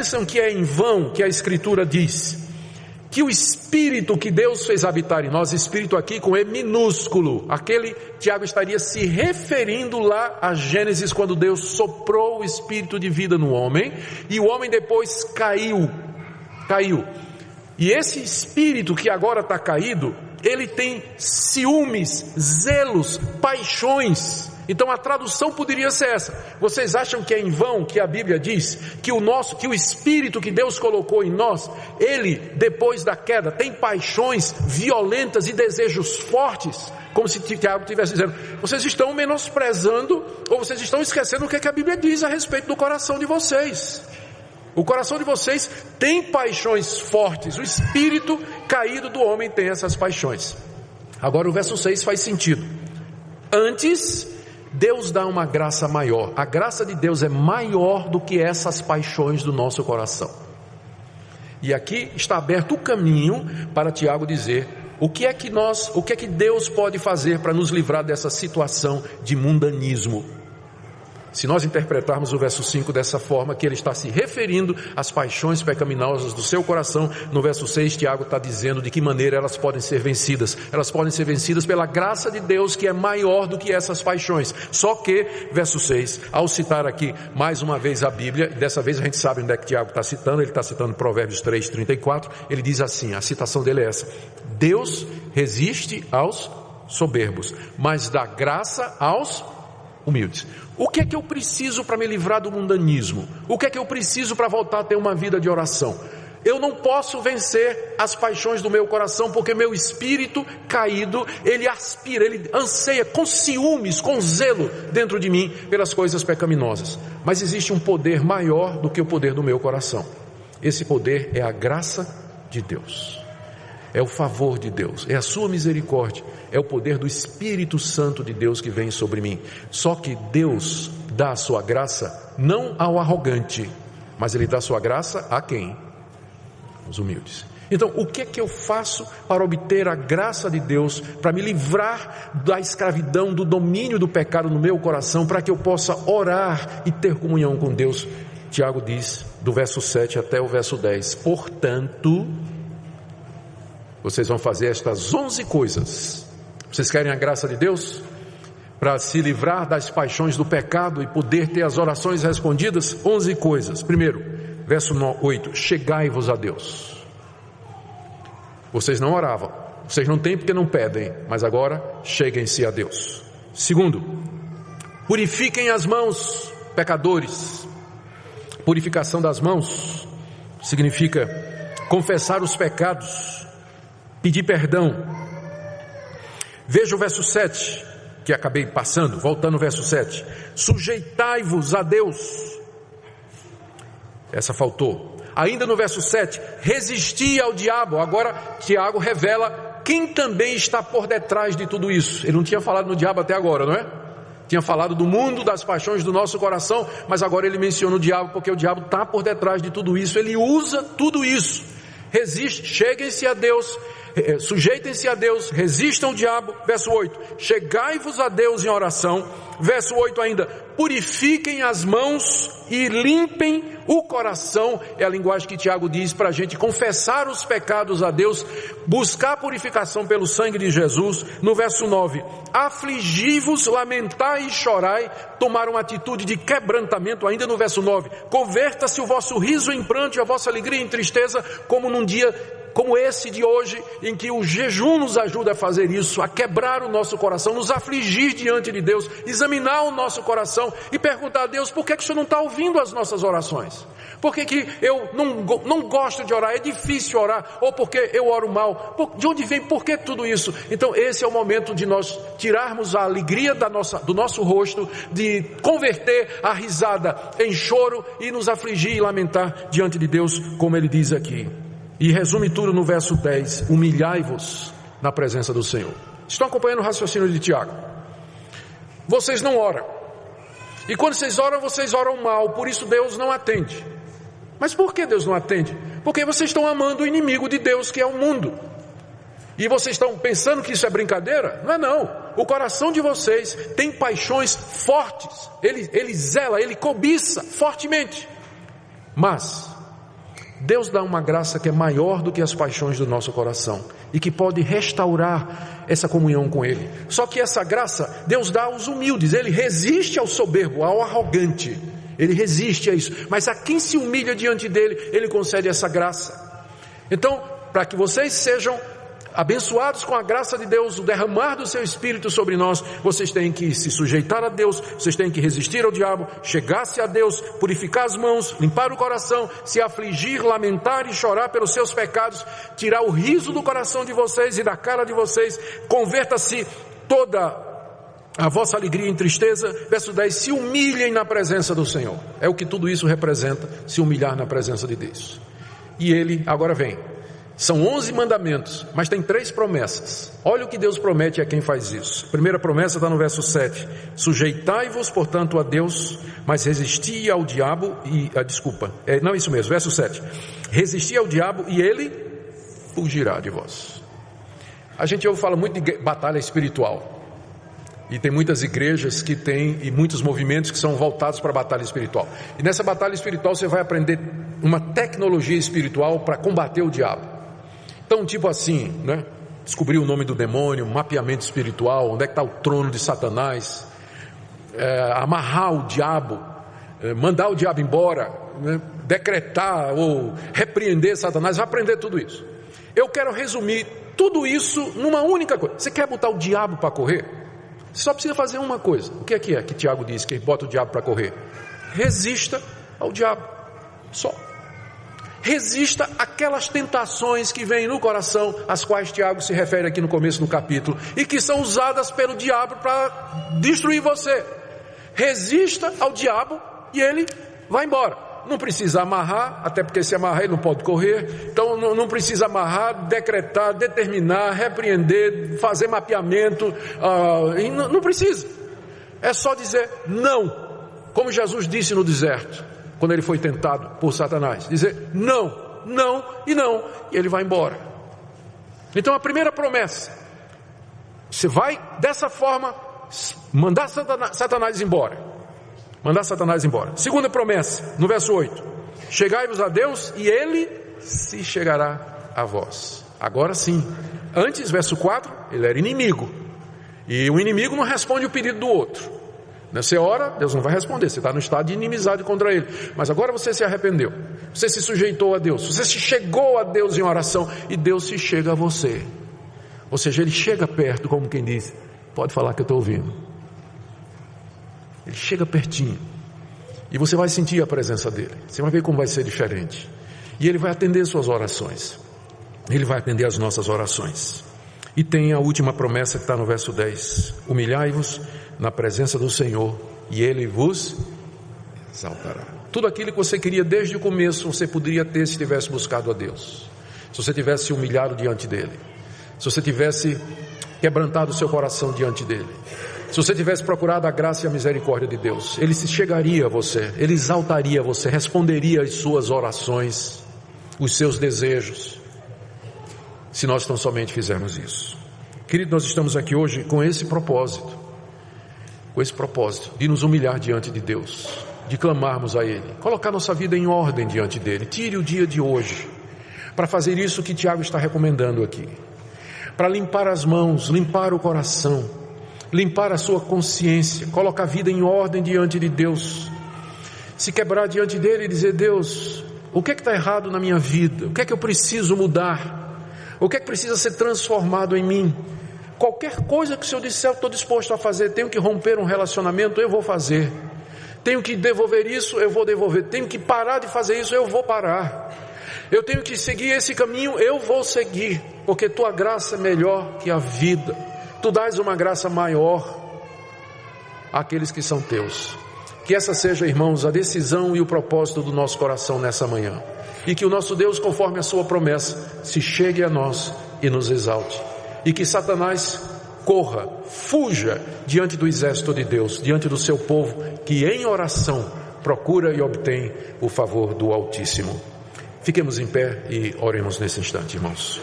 pensam que é em vão que a Escritura diz que o Espírito que Deus fez habitar em nós, Espírito aqui com E minúsculo, aquele, Tiago estaria se referindo lá a Gênesis, quando Deus soprou o Espírito de vida no homem, e o homem depois caiu, e esse Espírito que agora está caído, ele tem ciúmes, zelos, paixões. Então a tradução poderia ser essa: vocês acham que é em vão que a Bíblia diz que o Espírito que Deus colocou em nós, ele depois da queda tem paixões violentas e desejos fortes? Como se Tiago estivesse dizendo: vocês estão menosprezando, ou vocês estão esquecendo o que a Bíblia diz a respeito do coração de vocês. O coração de vocês tem paixões fortes, o espírito caído do homem tem essas paixões. Agora o verso 6 faz sentido. Antes, Deus dá uma graça maior. A graça de Deus é maior do que essas paixões do nosso coração. E aqui está aberto o caminho para Tiago dizer o que é que Deus pode fazer para nos livrar dessa situação de mundanismo. Se nós interpretarmos o verso 5 dessa forma, que ele está se referindo às paixões pecaminosas do seu coração, no verso 6 Tiago está dizendo de que maneira elas podem ser vencidas. Elas podem ser vencidas pela graça de Deus, que é maior do que essas paixões. Só que, verso 6, ao citar aqui mais uma vez a Bíblia, dessa vez a gente sabe onde é que Tiago está citando, ele está citando Provérbios 3:34, ele diz assim, a citação dele é essa: Deus resiste aos soberbos, mas dá graça aos humildes. O que é que eu preciso para me livrar do mundanismo? O que é que eu preciso para voltar a ter uma vida de oração? Eu não posso vencer as paixões do meu coração, porque meu espírito caído, ele aspira, ele anseia com ciúmes, com zelo dentro de mim pelas coisas pecaminosas. Mas existe um poder maior do que o poder do meu coração. Esse poder é a graça de Deus. É o favor de Deus, é a sua misericórdia, é o poder do Espírito Santo de Deus que vem sobre mim. Só que Deus dá a sua graça não ao arrogante, mas Ele dá a sua graça a quem? Os humildes. Então, o que é que eu faço para obter a graça de Deus, para me livrar da escravidão, do domínio do pecado no meu coração, para que eu possa orar e ter comunhão com Deus? Tiago diz, do verso 7 até o verso 10, portanto, vocês vão fazer estas 11 coisas. Vocês querem a graça de Deus? Para se livrar das paixões do pecado e poder ter as orações respondidas? 11 coisas. Primeiro, verso 8, chegai-vos a Deus. Vocês não oravam, vocês não têm porque não pedem, mas agora cheguem-se a Deus. Segundo, purifiquem as mãos, pecadores. Purificação das mãos significa confessar os pecados, pedir perdão. Veja o verso 7, que acabei passando, voltando ao verso 7. Sujeitai-vos a Deus. Essa faltou. Ainda no verso 7, resisti ao diabo. Agora Tiago revela quem também está por detrás de tudo isso. Ele não tinha falado no diabo até agora, não é? Tinha falado do mundo, das paixões do nosso coração, mas agora ele menciona o diabo, porque o diabo está por detrás de tudo isso. Ele usa tudo isso. Resiste, cheguem-se a Deus, sujeitem-se a Deus, resistam ao diabo. Verso 8, chegai-vos a Deus em oração. Verso 8 ainda, purifiquem as mãos e limpem o coração. É a linguagem que Tiago diz para a gente confessar os pecados a Deus, buscar purificação pelo sangue de Jesus. No verso 9, afligi-vos, lamentai e chorai, tomar uma atitude de quebrantamento. Ainda no verso 9, converta-se o vosso riso em pranto e a vossa alegria em tristeza, como num dia como esse de hoje, em que o jejum nos ajuda a fazer isso, a quebrar o nosso coração, nos afligir diante de Deus, examinar o nosso coração e perguntar a Deus, por que o Senhor não está ouvindo as nossas orações? Por que eu não gosto de orar, é difícil orar, ou porque eu oro mal? De onde vem, por que tudo isso? Então esse é o momento de nós tirarmos a alegria do nosso rosto, de converter a risada em choro e nos afligir e lamentar diante de Deus, como ele diz aqui. E resume tudo no verso 10, humilhai-vos na presença do Senhor. Estão acompanhando o raciocínio de Tiago? Vocês não oram, e quando vocês oram mal, por isso Deus não atende. Mas por que Deus não atende? Porque vocês estão amando o inimigo de Deus, que é o mundo. E vocês estão pensando que isso é brincadeira? Não é não. O coração de vocês tem paixões fortes, ele zela, ele cobiça fortemente. Mas Deus dá uma graça que é maior do que as paixões do nosso coração e que pode restaurar essa comunhão com Ele. Só que essa graça Deus dá aos humildes. Ele resiste ao soberbo, ao arrogante. Ele resiste a isso, mas a quem se humilha diante dele, Ele concede essa graça. Então, para que vocês sejam abençoados com a graça de Deus, o derramar do seu Espírito sobre nós, vocês têm que se sujeitar a Deus, vocês têm que resistir ao diabo, chegar-se a Deus, purificar as mãos, limpar o coração, se afligir, lamentar e chorar pelos seus pecados, tirar o riso do coração de vocês e da cara de vocês, converta-se toda a vossa alegria em tristeza. Verso 10, se humilhem na presença do Senhor. É o que tudo isso representa, se humilhar na presença de Deus. E Ele agora vem. São 11 mandamentos, mas tem 3 promessas. Olha o que Deus promete a quem faz isso. A primeira promessa está no verso 7. Sujeitai-vos, portanto, a Deus, mas resisti ao diabo e... isso mesmo, verso 7. Resisti ao diabo e ele fugirá de vós. A gente fala muito de batalha espiritual. E tem muitas igrejas que têm, e muitos movimentos que são voltados para a batalha espiritual. E nessa batalha espiritual você vai aprender uma tecnologia espiritual para combater o diabo. Então, tipo assim, né? Descobrir o nome do demônio, mapeamento espiritual, onde é que está o trono de Satanás, amarrar o diabo, mandar o diabo embora, né? Decretar ou repreender Satanás, vai aprender tudo isso. Eu quero resumir tudo isso numa única coisa. Você quer botar o diabo para correr? Você só precisa fazer uma coisa. O que é que Tiago diz que bota o diabo para correr? Resista ao diabo. Só. Resista aquelas tentações que vêm no coração, às quais Tiago se refere aqui no começo do capítulo, e que são usadas pelo diabo para destruir você. Resista ao diabo e ele vai embora. Não precisa amarrar, até porque se amarrar ele não pode correr. Então não precisa amarrar, decretar, determinar, repreender, fazer mapeamento, não precisa. É só dizer não, como Jesus disse no deserto, quando ele foi tentado por Satanás. Dizer não, não e não, e ele vai embora. Então a primeira promessa, você vai dessa forma mandar Satanás embora. Mandar Satanás embora. Segunda promessa, no verso 8. Chegai-vos a Deus e Ele se chegará a vós. Agora sim. Antes, verso 4, ele era inimigo. E o inimigo não responde o pedido do outro. Nessa hora, Deus não vai responder. Você está no estado de inimizade contra Ele. Mas agora você se arrependeu. Você se sujeitou a Deus. Você se chegou a Deus em oração. E Deus se chega a você. Ou seja, Ele chega perto, como quem diz. Pode falar que eu estou ouvindo. Ele chega pertinho e você vai sentir a presença dele. Você vai ver como vai ser diferente. E ele vai atender suas orações. Ele vai atender as nossas orações. E tem a última promessa que está no verso 10. Humilhai-vos na presença do Senhor e Ele vos exaltará. Tudo aquilo que você queria desde o começo, você poderia ter se tivesse buscado a Deus. Se você tivesse humilhado diante dele. Se você tivesse quebrantado o seu coração diante dele. Se você tivesse procurado a graça e a misericórdia de Deus, Ele se chegaria a você, Ele exaltaria você, responderia às suas orações, os seus desejos, se nós tão somente fizermos isso. Querido, nós estamos aqui hoje com esse propósito de nos humilhar diante de Deus, de clamarmos a Ele, colocar nossa vida em ordem diante dEle. Tire o dia de hoje para fazer isso que Tiago está recomendando aqui, para limpar as mãos, limpar o coração, limpar a sua consciência, colocar a vida em ordem diante de Deus, se quebrar diante dele e dizer: Deus, o que é que está errado na minha vida? O que é que eu preciso mudar? O que é que precisa ser transformado em mim? Qualquer coisa que o Senhor disser, eu estou disposto a fazer. Tenho que romper um relacionamento, eu vou fazer. Tenho que devolver isso, eu vou devolver. Tenho que parar de fazer isso, eu vou parar. Eu tenho que seguir esse caminho, eu vou seguir, porque tua graça é melhor que a vida. Tu dás uma graça maior àqueles que são teus. Que essa seja, irmãos, a decisão e o propósito do nosso coração nessa manhã. E que o nosso Deus, conforme a sua promessa, se chegue a nós e nos exalte. E que Satanás corra, fuja diante do exército de Deus, diante do seu povo, que em oração procura e obtém o favor do Altíssimo. Fiquemos em pé e oremos nesse instante, irmãos.